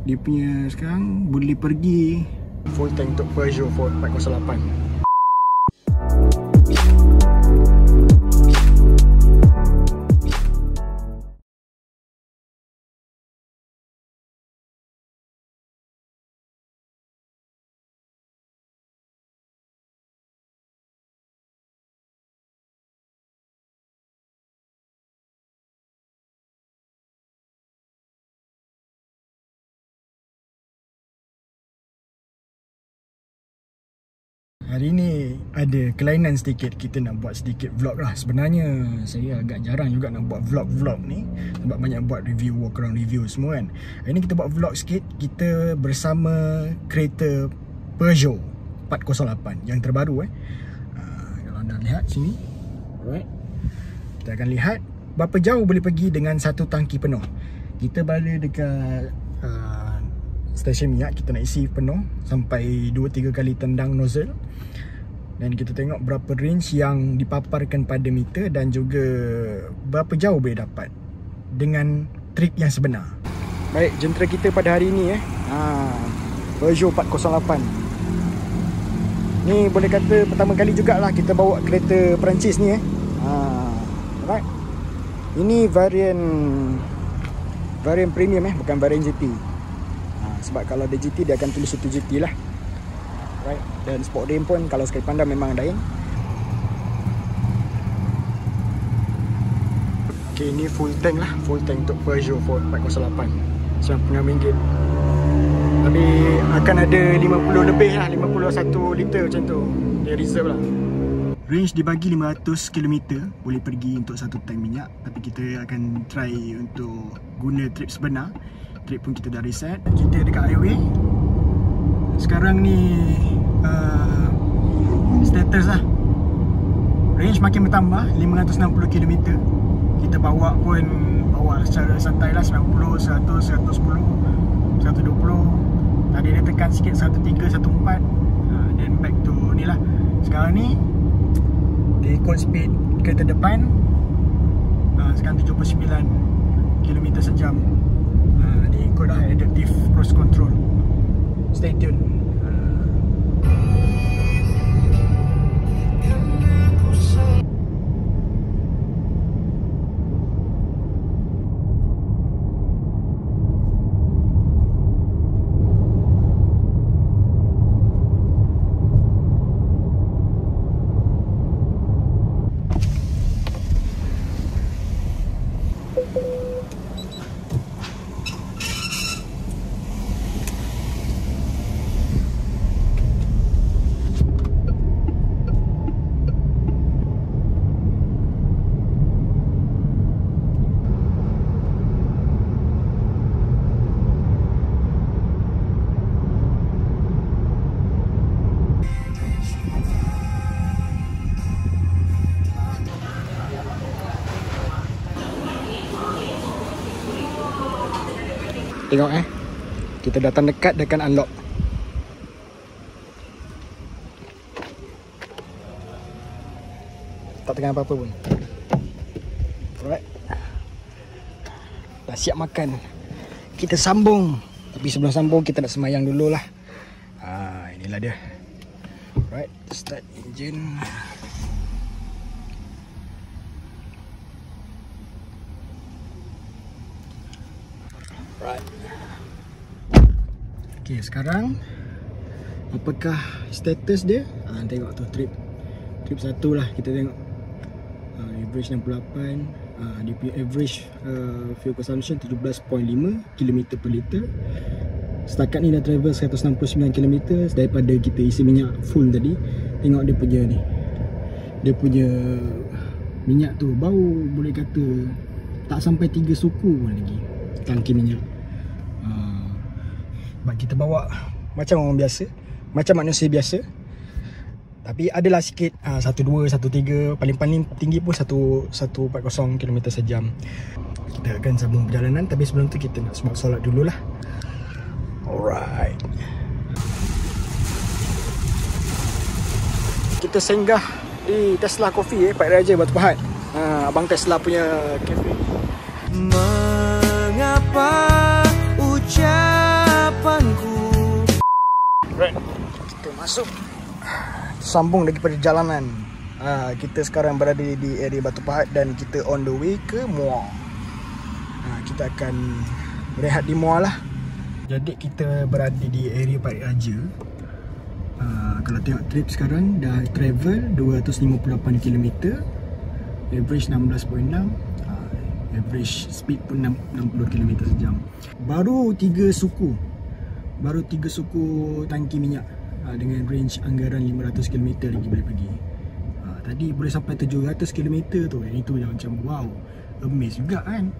Dia punya sekarang boleh pergi full tank untuk Peugeot 408. Hari ni ada kelainan sedikit, kita nak buat sedikit vlog lah. Sebenarnya saya agak jarang juga nak buat vlog ni, sebab banyak buat review, walk around review semua kan. Hari ni kita buat vlog sikit. Kita bersama kereta Peugeot 408 yang terbaru kalau anda lihat sini, alright, kita akan lihat berapa jauh boleh pergi dengan satu tangki penuh. Kita berada dekat stesen minyak. Kita nak isi penuh sampai 2-3 kali tendang nozzle, dan kita tengok berapa range yang dipaparkan pada meter dan juga berapa jauh boleh dapat dengan trip yang sebenar. Baik, jentera kita pada hari ini Peugeot 408. Ni boleh kata pertama kali jugalah kita bawa kereta Perancis ni alright. Ini varian premium bukan varian GT. Sebab kalau ada GT dia akan tulis itu GT lah, right. Dan sport rim pun kalau sekali pandang memang lain. Okay, ni full tank lah, full tank untuk Peugeot 408, RM96. Tapi akan ada 50 lebih lah, 51 liter macam tu. Dia reserve lah. Range dibagi 500 km boleh pergi untuk satu tank minyak. Tapi kita akan try untuk guna trip sebenar. Trip pun kita dah reset. Kita dekat highway. Sekarang ni status lah, range makin bertambah, 560 km. Kita bawa pun secara santai lah, 90, 100, 110, 120. Tadi dia tekan sikit 13, 14, then back to ni lah. Sekarang ni dia ikut speed kereta depan, sekarang 79 km sejam. Dia ikut lah adaptive cruise control. Stay tune. Tengok kita datang dekat, dia akan unlock. Tak tekan apa-apa pun. Alright, dah siap makan. Kita sambung. Tapi sebelum sambung kita nak semayang dulu lah. Inilah dia. Alright, start engine. Right. Okay, sekarang apakah status dia? Tengok tu trip 1 lah. Kita tengok average 68. Dia punya average fuel consumption 17.5 km per liter. Setakat ni dah travel 169 km daripada kita isi minyak full tadi. Tengok dia punya ni, dia punya minyak tu bau boleh kata tak sampai 3 suku pun lagi tangki minyak. Sebab kita bawa macam orang biasa, macam manusia biasa. Tapi adalah sikit 12, 13, paling tinggi pun 140 km sejam. Kita akan sambung perjalanan, tapi sebelum tu kita nak solat dululah. Alright. Kita singgah di Tesla Coffee Pak Raja Batu Pahat. Abang Tesla punya cafe. Mengapa ucap masuk, sambung lagi pada jalanan. Kita sekarang berada di area Batu Pahat dan kita on the way ke Muar. Kita akan berehat di Muar lah. Jadi kita berada di area Parit Raja. Kalau tengok trip sekarang dah travel 258 km, average 16.6, average speed pun 60 km sejam. Baru 3 suku tangki minyak dengan range anggaran 500 km lagi boleh pergi. Tadi boleh sampai 700 km tu. Itu yang macam wow, amaze juga kan.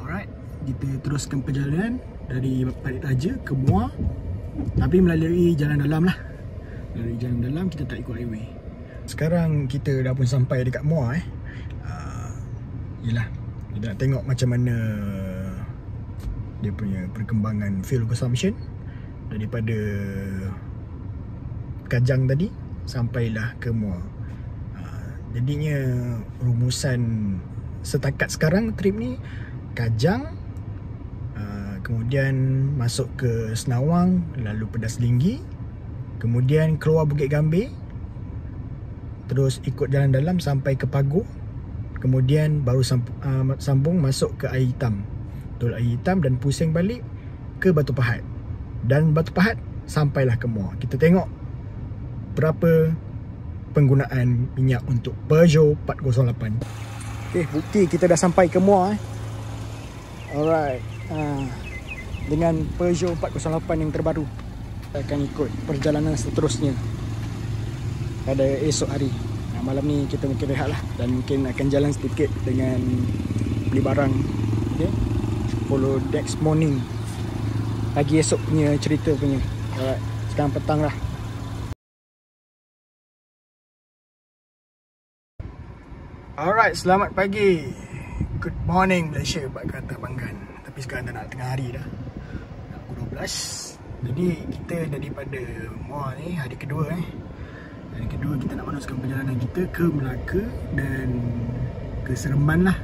Alright, kita teruskan perjalanan dari Parit Raja ke Muar, tapi melalui jalan dalam lah. Dari jalan dalam, kita tak ikut highway. Sekarang kita dah pun sampai dekat Muar. Yelah, kita nak tengok macam mana dia punya perkembangan fuel consumption daripada Kajang tadi sampailah ke Muar. Jadinya rumusan setakat sekarang trip ni Kajang, kemudian masuk ke Senawang, lalu Pedas Linggi, kemudian keluar Bukit Gambir, terus ikut jalan dalam sampai ke Pagoh, kemudian baru sambung masuk ke Air Hitam, Tol Air Hitam, dan pusing balik ke Batu Pahat. Dan Batu Pahat sampailah ke Muar. Kita tengok berapa penggunaan minyak untuk Peugeot 408. Okay, bukti kita dah sampai ke Muar. Alright, dengan Peugeot 408 yang terbaru. Kita akan ikut perjalanan seterusnya pada esok hari. Malam ni kita mungkin rehat lah, dan mungkin akan jalan sedikit dengan beli barang. Okay, follow next morning, pagi esok punya cerita punya. Alright, sekarang petang lah. Alright, selamat pagi. Good morning Malaysia, buat kata Banggan. Tapi sekarang dah nak tengah hari dah, nak pukul 12. Jadi kita daripada Muar ni hari kedua. Hari kedua kita nak meneruskan perjalanan kita ke Melaka dan ke Seremban lah,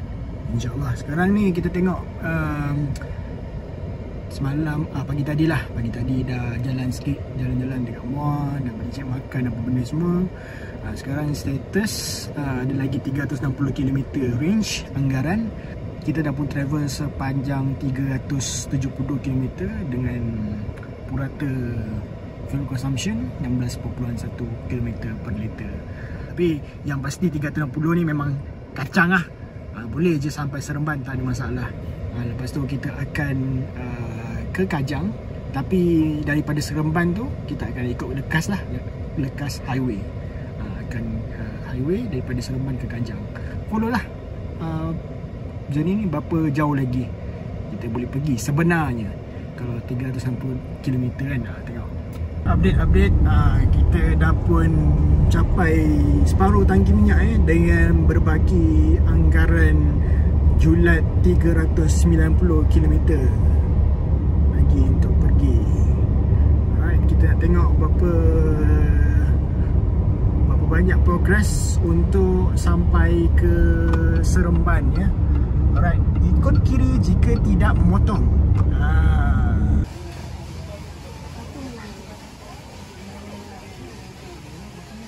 InsyaAllah. Sekarang ni kita tengok semalam, pagi tadi dah jalan sikit, jalan-jalan dekat Muar, dah cek makan apa benda semua. Sekarang status ada lagi 360 km range anggaran. Kita dah pun travel sepanjang 372 km dengan purata fuel consumption 16.1 km per liter. Tapi yang pasti 360 ni memang kacang lah. Boleh je sampai Seremban, tak ada masalah. Lepas tu kita akan ke Kajang, tapi daripada Seremban tu kita akan ikut Lekas lah, Lekas highway. Highway daripada Seremban ke Kajang. Follow lah journey ni berapa jauh lagi kita boleh pergi sebenarnya kalau 360 km kan. Tengok update, kita dah pun capai separuh tangki minyak dengan berbaki anggaran julat 390 km lagi untuk pergi. Alright, kita nak tengok berapa banyak progress untuk sampai ke Seremban ya. Alright, ikut kiri jika tidak memotong.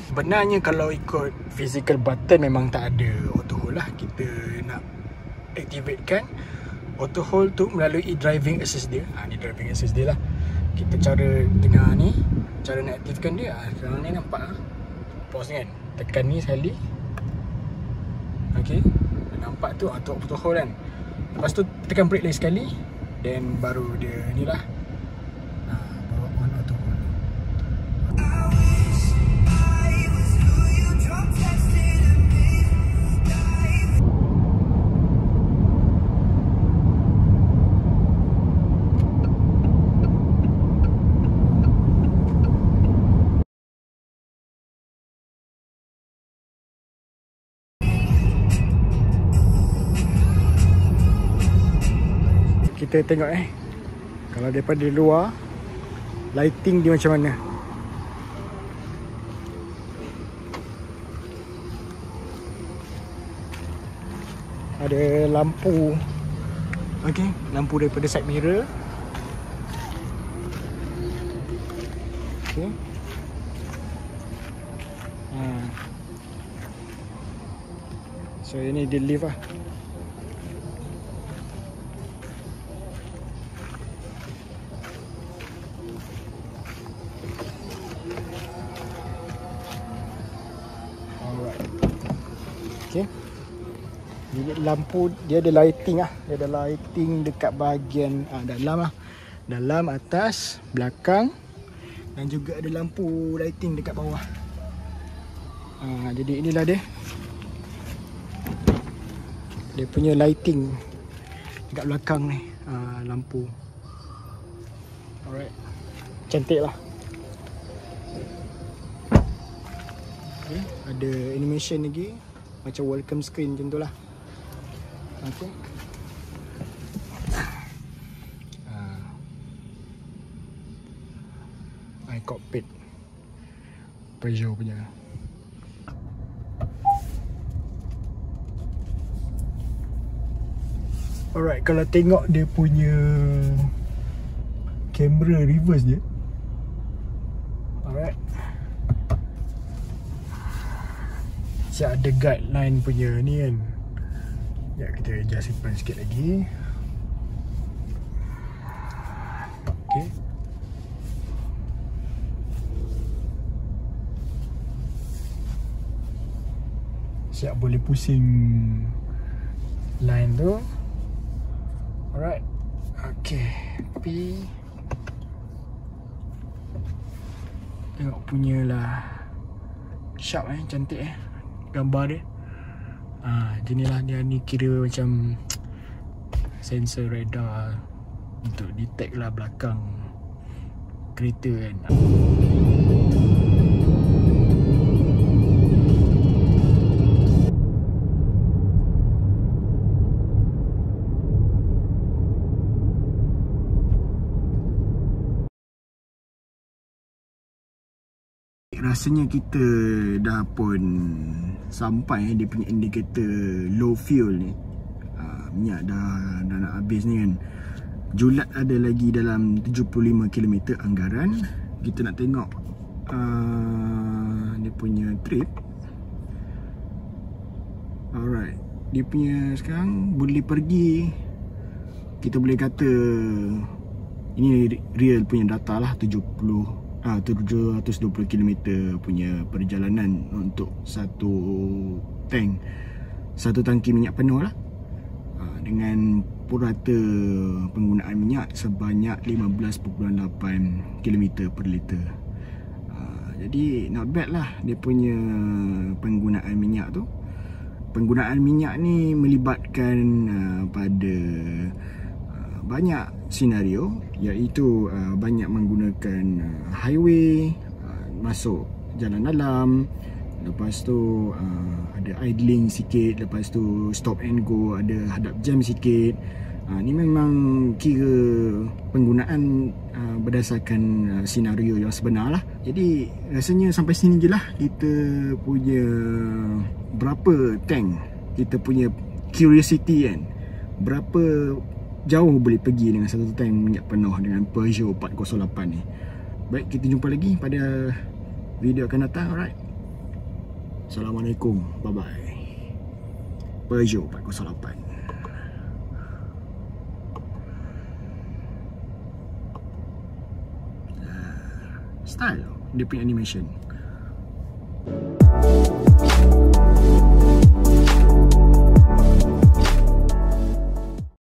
Sebenarnya kalau ikut physical button memang tak ada auto hold lah. Kita nak activatekan auto hold tu melalui driving assist dia. Ni driving assist dia lah. Kita cara tengah ni, cara nak aktifkan dia. Sekarang ni nampak pause kan, tekan ni sekali. Okay, nampak tu auto hold kan. Lepas tu tekan brake lagi sekali, then baru dia ni lah, baru on auto hold. Kita tengok kalau daripada luar lighting dia macam mana. Ada lampu. Okey, lampu daripada side mirror. Okey. So ini dia lift lah. Alright. Okay. Jadi lampu dia ada lighting lah. Dia ada lighting dekat bahagian dalam lah. Dalam, atas, belakang. Dan juga ada lampu lighting dekat bawah. Jadi inilah dia. Dia punya lighting dekat belakang ni. Lampu. Alright. Cantik lah. Okay. Ada animation lagi. Macam welcome screen macam tu lah. Okay. Cockpit Peugeot punya. Alright, kalau tengok dia punya kamera reverse dia. Alright. Siap ada guideline punya ni kan. Ya, kita adjust simpan sikit lagi. Okay. Siap boleh pusing line tu. Alright. Okay. P. Tengok punya lah. Sharp cantik gambar dia. Jenislah dia ni kira macam sensor radar untuk detect lah belakang kereta kan. Rasanya kita dah pun sampai dia punya indikator low fuel ni. Minyak dah nak habis ni kan. Julat ada lagi dalam 75 km anggaran. Kita nak tengok dia punya trip. Alright. Dia punya sekarang boleh pergi, kita boleh kata ini real punya data lah, 720 km punya perjalanan untuk satu tangki minyak penuh lah, dengan purata penggunaan minyak sebanyak 15.8 km per liter. Jadi not bad lah dia punya penggunaan minyak tu. Penggunaan minyak ni melibatkan pada banyak senario, iaitu banyak menggunakan highway, masuk jalan dalam, lepas tu ada idling sikit, lepas tu stop and go, ada hadap jam sikit. Ni memang kira penggunaan berdasarkan senario yang sebenar lah. Jadi rasanya sampai sini je lah kita punya berapa tank, kita punya curiosity kan, berapa jauh boleh pergi dengan satu tank minyak penuh dengan Peugeot 408 ni. Baik, kita jumpa lagi pada video akan datang. Alright, Assalamualaikum, bye bye. Peugeot 408 style dia punya animation.